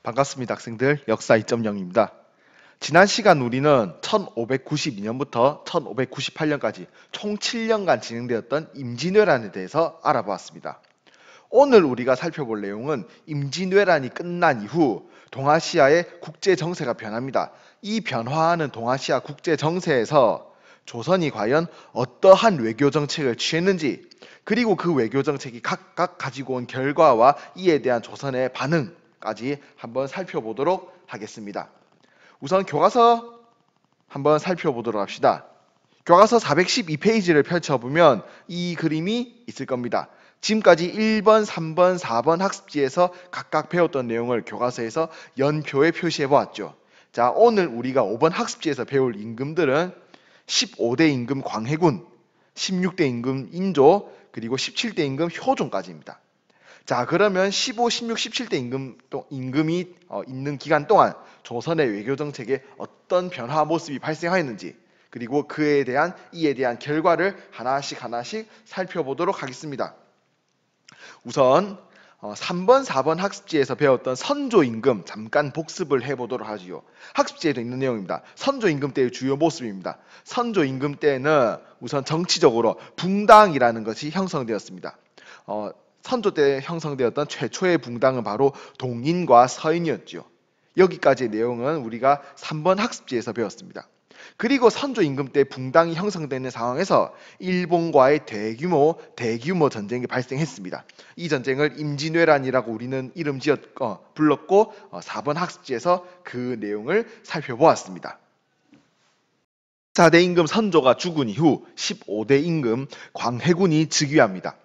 반갑습니다, 학생들. 역사 2.0입니다. 지난 시간 우리는 1592년부터 1598년까지 총 7년간 진행되었던 임진왜란에 대해서 알아보았습니다. 오늘 우리가 살펴볼 내용은 임진왜란이 끝난 이후 동아시아의 국제 정세가 변합니다. 이 변화하는 동아시아 국제 정세에서 조선이 과연 어떠한 외교 정책을 취했는지, 그리고 그 외교 정책이 각각 가지고 온 결과와 이에 대한 조선의 반응까지 한번 살펴보도록 하겠습니다. 우선 교과서 한번 살펴보도록 합시다. 교과서 412페이지를 펼쳐보면 이 그림이 있을 겁니다. 지금까지 1번, 3번, 4번 학습지에서 각각 배웠던 내용을 교과서에서 연표에 표시해 보았죠. 자, 오늘 우리가 5번 학습지에서 배울 임금들은 15대 임금 광해군, 16대 임금 인조, 그리고 17대 임금 효종까지입니다. 자, 그러면 15, 16, 17대 임금이 있는 기간 동안 조선의 외교 정책에 어떤 변화 모습이 발생하였는지, 그리고 이에 대한 결과를 하나씩 살펴보도록 하겠습니다. 우선 3번, 4번 학습지에서 배웠던 선조임금 잠깐 복습을 해보도록 하지요. 학습지에도 있는 내용입니다. 선조임금 때의 주요 모습입니다. 선조임금 때는 우선 정치적으로 붕당이라는 것이 형성되었습니다. 선조 때 형성되었던 최초의 붕당은 바로 동인과 서인이었죠. 여기까지의 내용은 우리가 3번 학습지에서 배웠습니다. 그리고 선조 임금 때 붕당이 형성되는 상황에서 일본과의 대규모 전쟁이 발생했습니다. 이 전쟁을 임진왜란이라고 우리는 불렀고 4번 학습지에서 그 내용을 살펴보았습니다. 4대 임금 선조가 죽은 이후 15대 임금 광해군이 즉위합니다.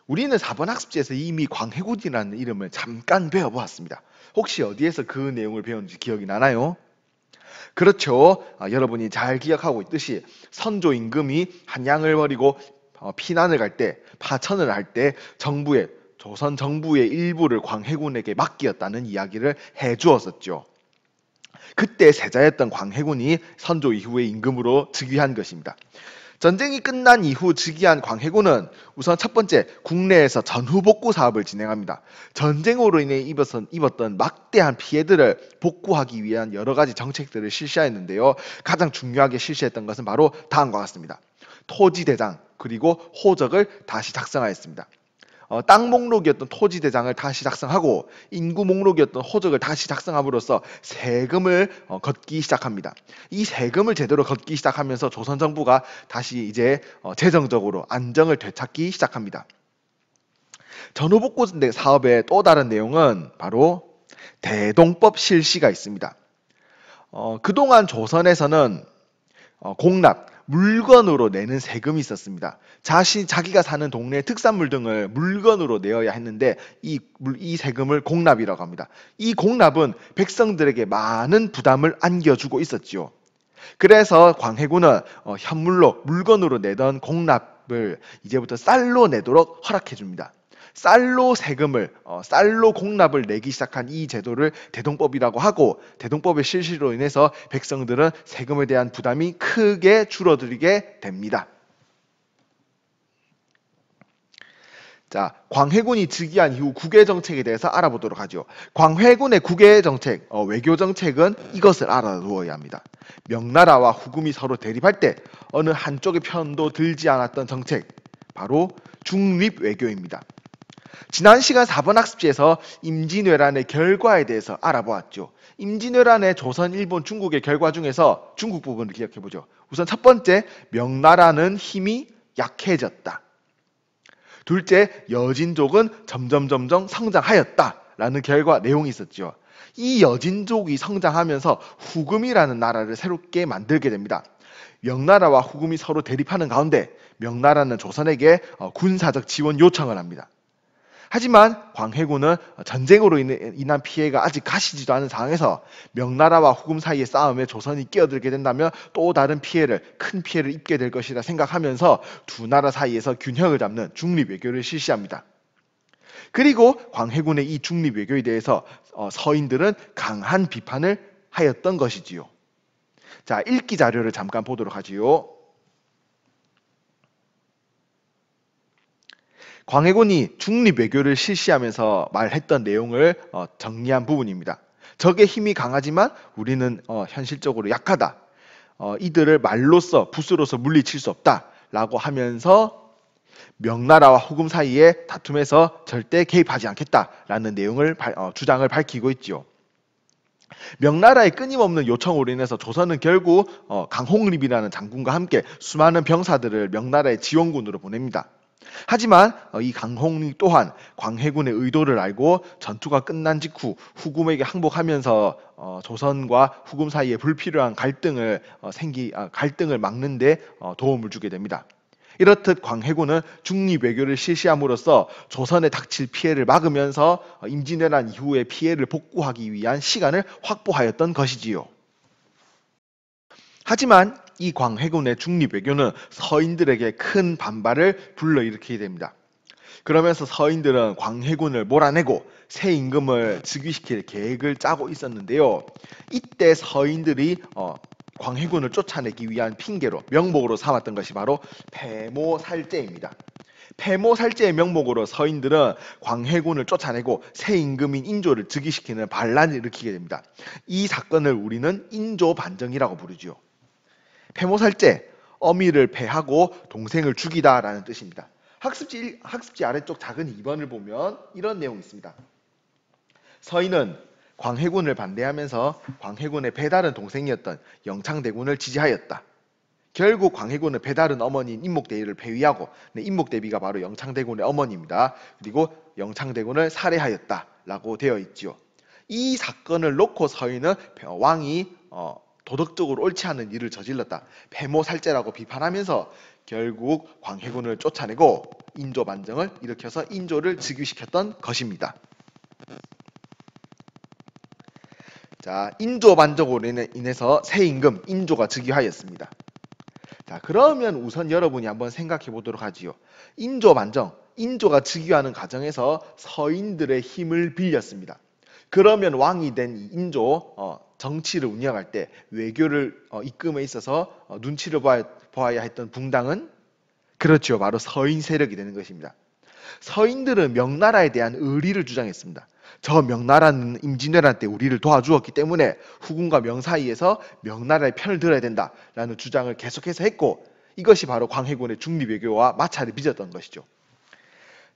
우리는 4번 학습지에서 이미 광해군이라는 이름을 잠깐 배워보았습니다. 혹시 어디에서 그 내용을 배웠는지 기억이 나나요? 그렇죠. 여러분이 잘 기억하고 있듯이 선조 임금이 한양을 버리고 피난을 갈 때, 파천을 할 때 조선 정부의 일부를 광해군에게 맡기었다는 이야기를 해주었었죠. 그때 세자였던 광해군이 선조 이후의 임금으로 즉위한 것입니다. 전쟁이 끝난 이후 즉위한 광해군은 우선 첫 번째, 국내에서 전후복구 사업을 진행합니다. 전쟁으로 인해 입었던 막대한 피해들을 복구하기 위한 여러 가지 정책들을 실시하였는데요. 가장 중요하게 실시했던 것은 바로 다음과 같습니다. 토지대장 그리고 호적을 다시 작성하였습니다. 땅 목록이었던 토지대장을 다시 작성하고 인구 목록이었던 호적을 다시 작성함으로써 세금을 걷기 시작합니다. 이 세금을 제대로 걷기 시작하면서 조선 정부가 다시 이제 재정적으로 안정을 되찾기 시작합니다. 전후복구 사업의 또 다른 내용은 바로 대동법 실시가 있습니다. 그동안 조선에서는 공납, 물건으로 내는 세금이 있었습니다. 자기가 사는 동네의 특산물 등을 물건으로 내어야 했는데 이 세금을 공납이라고 합니다. 이 공납은 백성들에게 많은 부담을 안겨주고 있었지요. 그래서 광해군은 물건으로 내던 공납을 이제부터 쌀로 내도록 허락해 줍니다. 쌀로 공납을 내기 시작한 이 제도를 대동법이라고 하고, 대동법의 실시로 인해서 백성들은 세금에 대한 부담이 크게 줄어들게 됩니다. 자, 광해군이 즉위한 이후 국외정책에 대해서 알아보도록 하죠. 광해군의 국외정책, 외교정책은 이것을 알아두어야 합니다. 명나라와 후금이 서로 대립할 때 어느 한쪽의 편도 들지 않았던 정책, 바로 중립외교입니다. 지난 시간 4번 학습지에서 임진왜란의 결과에 대해서 알아보았죠. 임진왜란의 조선, 일본, 중국의 결과 중에서 중국 부분을 기억해보죠. 우선 첫 번째, 명나라는 힘이 약해졌다. 둘째, 여진족은 점점 성장하였다라는 결과 내용이 있었죠. 이 여진족이 성장하면서 후금이라는 나라를 새롭게 만들게 됩니다. 명나라와 후금이 서로 대립하는 가운데 명나라는 조선에게 군사적 지원 요청을 합니다. 하지만 광해군은 전쟁으로 인한 피해가 아직 가시지도 않은 상황에서 명나라와 후금 사이의 싸움에 조선이 끼어들게 된다면 또 다른 큰 피해를 입게 될 것이라 생각하면서 두 나라 사이에서 균형을 잡는 중립외교를 실시합니다. 그리고 광해군의 이 중립외교에 대해서 서인들은 강한 비판을 하였던 것이지요. 자, 읽기 자료를 잠깐 보도록 하지요. 광해군이 중립외교를 실시하면서 말했던 내용을 정리한 부분입니다. 적의 힘이 강하지만 우리는 현실적으로 약하다. 이들을 말로써 붓으로서 물리칠 수 없다라고 하면서 명나라와 후금 사이의 다툼에서 절대 개입하지 않겠다라는 내용을 주장을 밝히고 있지요. 명나라의 끊임없는 요청으로 인해서 조선은 결국 강홍립이라는 장군과 함께 수많은 병사들을 명나라의 지원군으로 보냅니다. 하지만 이 강홍립 또한 광해군의 의도를 알고 전투가 끝난 직후 후금에게 항복하면서 조선과 후금 사이에 불필요한 갈등을 막는데 도움을 주게 됩니다. 이렇듯 광해군은 중립외교를 실시함으로써 조선에 닥칠 피해를 막으면서 임진왜란 이후의 피해를 복구하기 위한 시간을 확보하였던 것이지요. 하지만 이 광해군의 중립외교는 서인들에게 큰 반발을 불러일으키게 됩니다. 그러면서 서인들은 광해군을 몰아내고 새 임금을 즉위시킬 계획을 짜고 있었는데요. 이때 서인들이 광해군을 쫓아내기 위한 핑계로 명목으로 삼았던 것이 바로 패모살제입니다. 패모살제의 명목으로 서인들은 광해군을 쫓아내고 새 임금인 인조를 즉위시키는 반란을 일으키게 됩니다. 이 사건을 우리는 인조반정이라고 부르죠. 패모살제, 어미를 패하고 동생을 죽이다라는 뜻입니다. 학습지 아래쪽 작은 2번을 보면 이런 내용이 있습니다. 서인은 광해군을 반대하면서 광해군의 배다른 동생이었던 영창대군을 지지하였다. 결국 광해군은 배다른 어머니인 인목대비를 폐위하고 인목대비가 바로 영창대군의 어머니입니다. 그리고 영창대군을 살해하였다라고 되어 있지요. 이 사건을 놓고 서인은 왕이 도덕적으로 옳지 않은 일을 저질렀다. 패모살제라고 비판하면서 결국 광해군을 쫓아내고 인조반정을 일으켜서 인조를 즉위시켰던 것입니다. 자, 인조반정으로 인해서 새 임금 인조가 즉위하였습니다. 자, 그러면 우선 여러분이 한번 생각해 보도록 하지요. 인조반정, 인조가 즉위하는 과정에서 서인들의 힘을 빌렸습니다. 그러면 왕이 된 인조 정치를 운영할 때 외교를 이끌음에 있어서 눈치를 보아야 했던 붕당은 그렇죠. 바로 서인 세력이 되는 것입니다. 서인들은 명나라에 대한 의리를 주장했습니다. 저 명나라는 임진왜란 때 우리를 도와주었기 때문에 후금과 명 사이에서 명나라의 편을 들어야 된다라는 주장을 계속해서 했고 이것이 바로 광해군의 중립외교와 마찰을 빚었던 것이죠.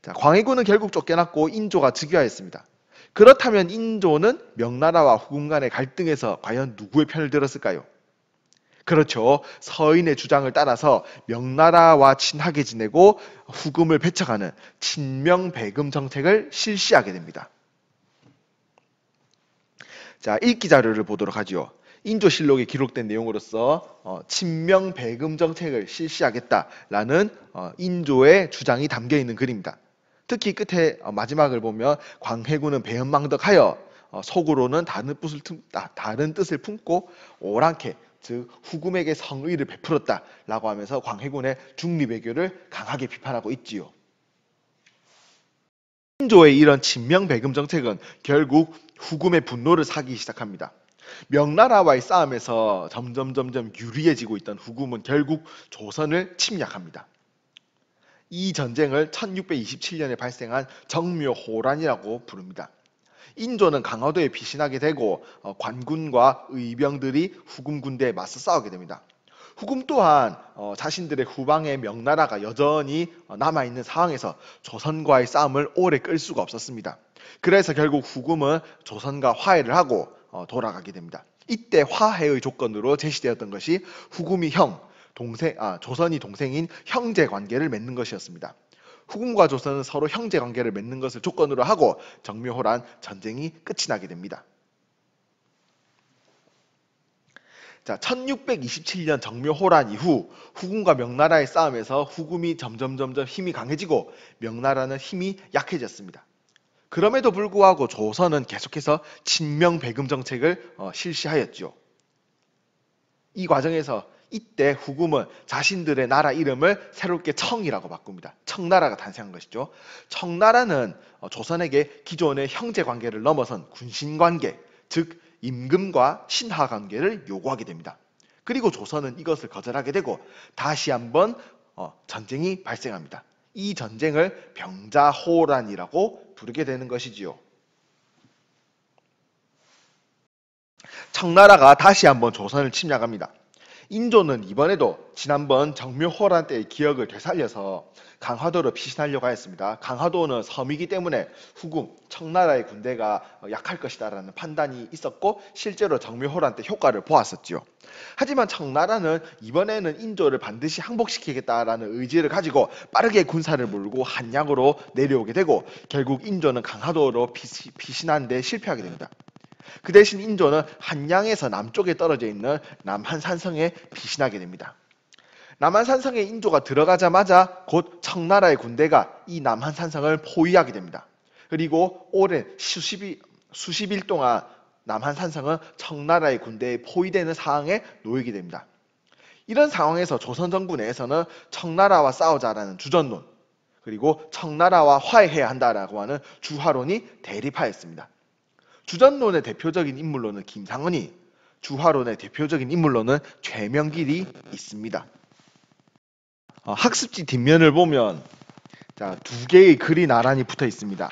자, 광해군은 결국 쫓겨났고 인조가 즉위하였습니다. 그렇다면 인조는 명나라와 후금 간의 갈등에서 과연 누구의 편을 들었을까요? 그렇죠. 서인의 주장을 따라서 명나라와 친하게 지내고 후금을 배척하는 친명배금 정책을 실시하게 됩니다. 자, 읽기 자료를 보도록 하죠. 인조실록에 기록된 내용으로서 친명배금 정책을 실시하겠다라는 인조의 주장이 담겨 있는 글입니다. 특히 끝에 마지막을 보면 광해군은 배은망덕하여 속으로는 다른 뜻을 품고 오랑캐 즉 후금에게 성의를 베풀었다라고 하면서 광해군의 중립외교를 강하게 비판하고 있지요. 인조의 이런 친명배금 정책은 결국 후금의 분노를 사기 시작합니다. 명나라와의 싸움에서 점점 유리해지고 있던 후금은 결국 조선을 침략합니다. 이 전쟁을 1627년에 발생한 정묘호란이라고 부릅니다. 인조는 강화도에 피신하게 되고 관군과 의병들이 후금 군대에 맞서 싸우게 됩니다. 후금 또한 자신들의 후방에 명나라가 여전히 남아있는 상황에서 조선과의 싸움을 오래 끌 수가 없었습니다. 그래서 결국 후금은 조선과 화해를 하고 돌아가게 됩니다. 이때 화해의 조건으로 제시되었던 것이 후금이 조선이 동생인 형제 관계를 맺는 것이었습니다. 후금과 조선은 서로 형제 관계를 맺는 것을 조건으로 하고 정묘호란 전쟁이 끝이 나게 됩니다. 자, 1627년 정묘호란 이후 후금과 명나라의 싸움에서 후금이 점점 힘이 강해지고 명나라는 힘이 약해졌습니다. 그럼에도 불구하고 조선은 계속해서 친명배금 정책을 실시하였죠. 이 과정에서 이때 후금은 자신들의 나라 이름을 새롭게 청이라고 바꿉니다. 청나라가 탄생한 것이죠. 청나라는 조선에게 기존의 형제 관계를 넘어선 군신 관계, 즉 임금과 신하 관계를 요구하게 됩니다. 그리고 조선은 이것을 거절하게 되고 다시 한번 전쟁이 발생합니다. 이 전쟁을 병자호란이라고 부르게 되는 것이지요. 청나라가 다시 한번 조선을 침략합니다. 인조는 이번에도 지난번 정묘호란 때의 기억을 되살려서 강화도를 피신하려고 하였습니다. 강화도는 섬이기 때문에 후궁, 청나라의 군대가 약할 것이다 라는 판단이 있었고 실제로 정묘호란 때 효과를 보았었지요. 하지만 청나라는 이번에는 인조를 반드시 항복시키겠다라는 의지를 가지고 빠르게 군사를 몰고 한양으로 내려오게 되고 결국 인조는 강화도로 피신하는 데 실패하게 됩니다. 그 대신 인조는 한양에서 남쪽에 떨어져 있는 남한산성에 피신하게 됩니다. 남한산성에 인조가 들어가자마자 곧 청나라의 군대가 이 남한산성을 포위하게 됩니다. 그리고 오랜 수십일 동안 남한산성은 청나라의 군대에 포위되는 상황에 놓이게 됩니다. 이런 상황에서 조선정부 내에서는 청나라와 싸우자라는 주전론, 그리고 청나라와 화해해야 한다라고 하는 주화론이 대립하였습니다. 주전론의 대표적인 인물로는 김상은이, 주화론의 대표적인 인물로는 최명길이 있습니다. 학습지 뒷면을 보면 두 개의 글이 나란히 붙어 있습니다.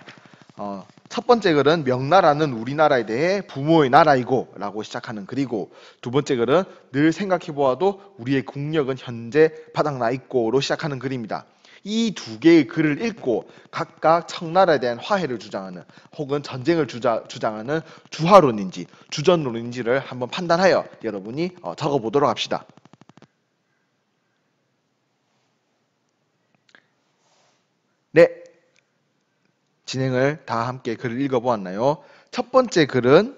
첫 번째 글은 명나라는 우리나라에 대해 부모의 나라이고 라고 시작하는 글이고, 두 번째 글은 늘 생각해보아도 우리의 국력은 현재 바닥나 있고로 시작하는 글입니다. 이 두 개의 글을 읽고 각각 청나라에 대한 화해를 주장하는 혹은 전쟁을 주장하는 주화론인지 주전론인지를 한번 판단하여 여러분이 적어보도록 합시다. 네, 진행을 다 함께 글을 읽어보았나요? 첫 번째 글은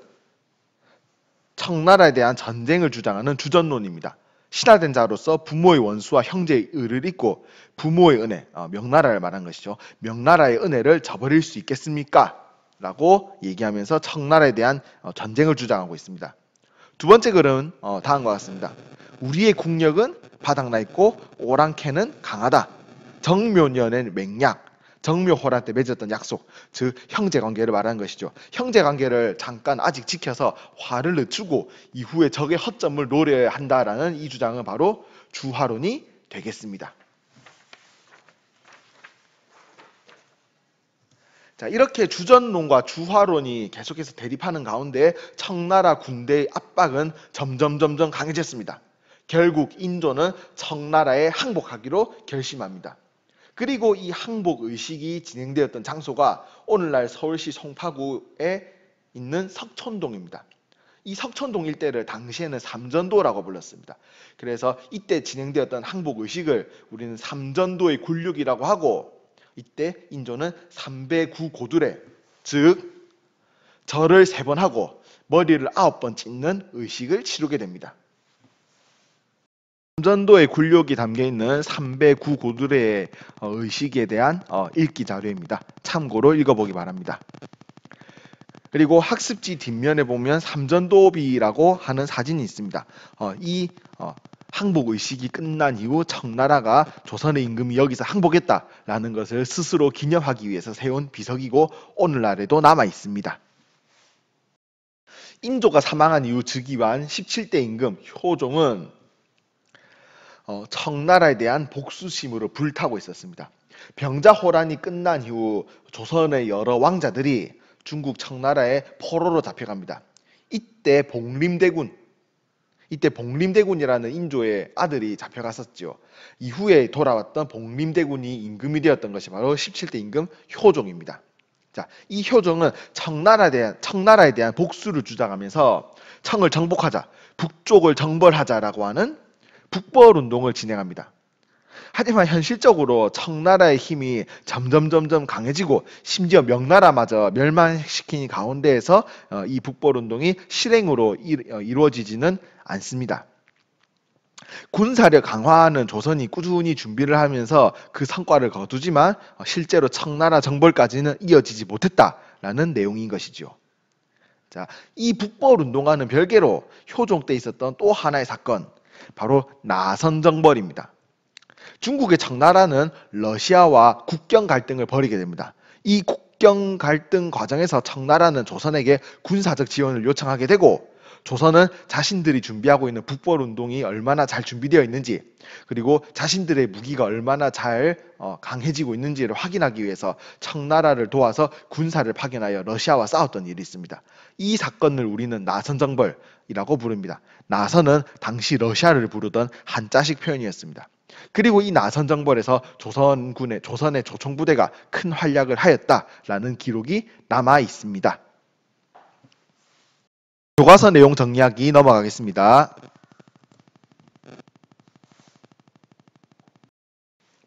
청나라에 대한 전쟁을 주장하는 주전론입니다. 신하된 자로서 부모의 원수와 형제의 의를 잇고 부모의 은혜, 명나라를 말한 것이죠. 명나라의 은혜를 저버릴 수 있겠습니까? 라고 얘기하면서 청나라에 대한 전쟁을 주장하고 있습니다. 두 번째 글은 다음과 같습니다. 우리의 국력은 바닥나 있고 오랑캐는 강하다. 정묘년의 맹약, 정묘호란 때 맺었던 약속, 즉 형제관계를 말하는 것이죠. 형제관계를 잠깐 아직 지켜서 화를 늦추고 이후에 적의 허점을 노려야 한다라는 이 주장은 바로 주화론이 되겠습니다. 자, 이렇게 주전론과 주화론이 계속해서 대립하는 가운데 청나라 군대의 압박은 점점 강해졌습니다. 결국 인조는 청나라에 항복하기로 결심합니다. 그리고 이 항복 의식이 진행되었던 장소가 오늘날 서울시 송파구에 있는 석촌동입니다. 이 석촌동 일대를 당시에는 삼전도라고 불렀습니다. 그래서 이때 진행되었던 항복 의식을 우리는 삼전도의 굴륙이라고 하고, 이때 인조는 삼배구고두례, 즉 절을 3번 하고 머리를 9번 찢는 의식을 치르게 됩니다. 삼전도의 굴욕이 담겨있는 삼배구고두례의 의식에 대한 읽기 자료입니다. 참고로 읽어보기 바랍니다. 그리고 학습지 뒷면에 보면 삼전도비라고 하는 사진이 있습니다. 이 항복 의식이 끝난 이후 청나라가 조선의 임금이 여기서 항복했다라는 것을 스스로 기념하기 위해서 세운 비석이고 오늘날에도 남아 있습니다. 인조가 사망한 이후 즉위한 17대 임금 효종은 청나라에 대한 복수심으로 불타고 있었습니다. 병자호란이 끝난 이후 조선의 여러 왕자들이 중국 청나라의 포로로 잡혀갑니다. 이때 복림대군이라는 인조의 아들이 잡혀갔었죠. 이후에 돌아왔던 복림대군이 임금이 되었던 것이 바로 17대 임금 효종입니다. 자, 이 효종은 청나라에 대한 복수를 주장하면서 청을 정복하자, 북쪽을 정벌하자라고 하는 북벌운동을 진행합니다. 하지만 현실적으로 청나라의 힘이 점점 강해지고 심지어 명나라마저 멸망시키는 가운데에서 이 북벌운동이 실행으로 이루어지지는 않습니다. 군사력 강화하는 조선이 꾸준히 준비를 하면서 그 성과를 거두지만 실제로 청나라 정벌까지는 이어지지 못했다라는 내용인 것이죠. 자, 이 북벌운동과는 별개로 효종 때 있었던 또 하나의 사건, 바로 나선정벌입니다. 중국의 청나라는 러시아와 국경 갈등을 벌이게 됩니다. 이 국경 갈등 과정에서 청나라는 조선에게 군사적 지원을 요청하게 되고 조선은 자신들이 준비하고 있는 북벌운동이 얼마나 잘 준비되어 있는지, 그리고 자신들의 무기가 얼마나 잘 강해지고 있는지를 확인하기 위해서 청나라를 도와서 군사를 파견하여 러시아와 싸웠던 일이 있습니다. 이 사건을 우리는 나선정벌이라고 부릅니다. 나선은 당시 러시아를 부르던 한자식 표현이었습니다. 그리고 이 나선정벌에서 조선의 조총부대가 큰 활약을 하였다라는 기록이 남아 있습니다. 교과서 내용 정리하기 넘어가겠습니다.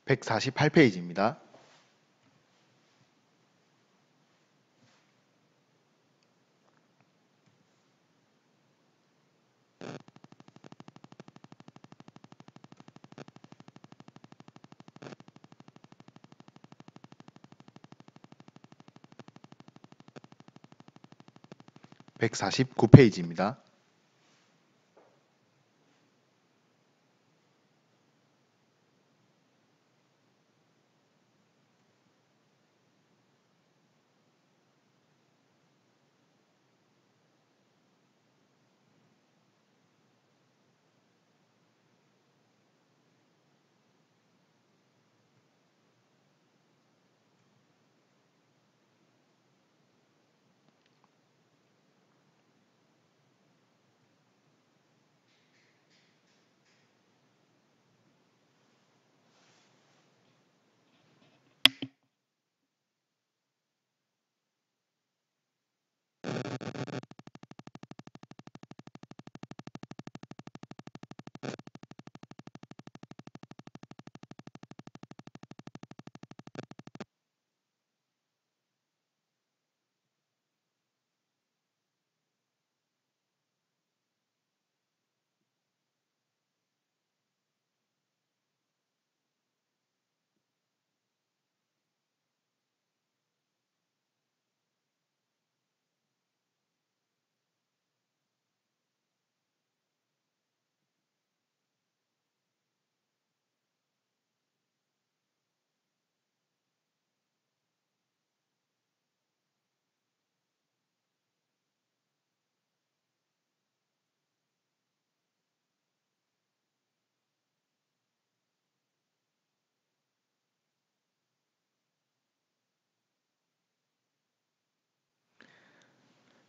148페이지입니다. 백사십구 페이지입니다.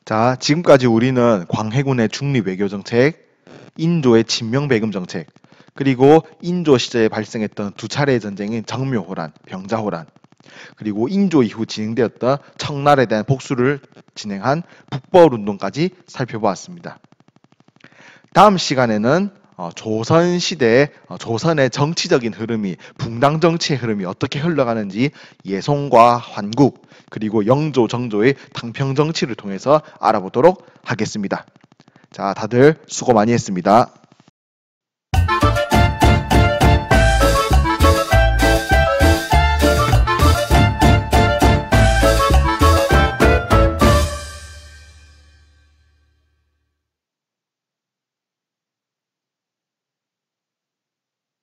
자, 지금까지 우리는 광해군의 중립 외교 정책, 인조의 친명배금 정책, 그리고 인조 시대에 발생했던 두 차례의 전쟁인 정묘호란, 병자호란, 그리고 인조 이후 진행되었던 청나라에 대한 복수를 진행한 북벌운동까지 살펴보았습니다. 다음 시간에는 조선 시대의 조선의 정치적인 흐름이, 붕당 정치의 흐름이 어떻게 흘러가는지 예송과 환국, 그리고 영조, 정조의 당평 정치를 통해서 알아보도록 하겠습니다. 자, 다들 수고 많이 했습니다.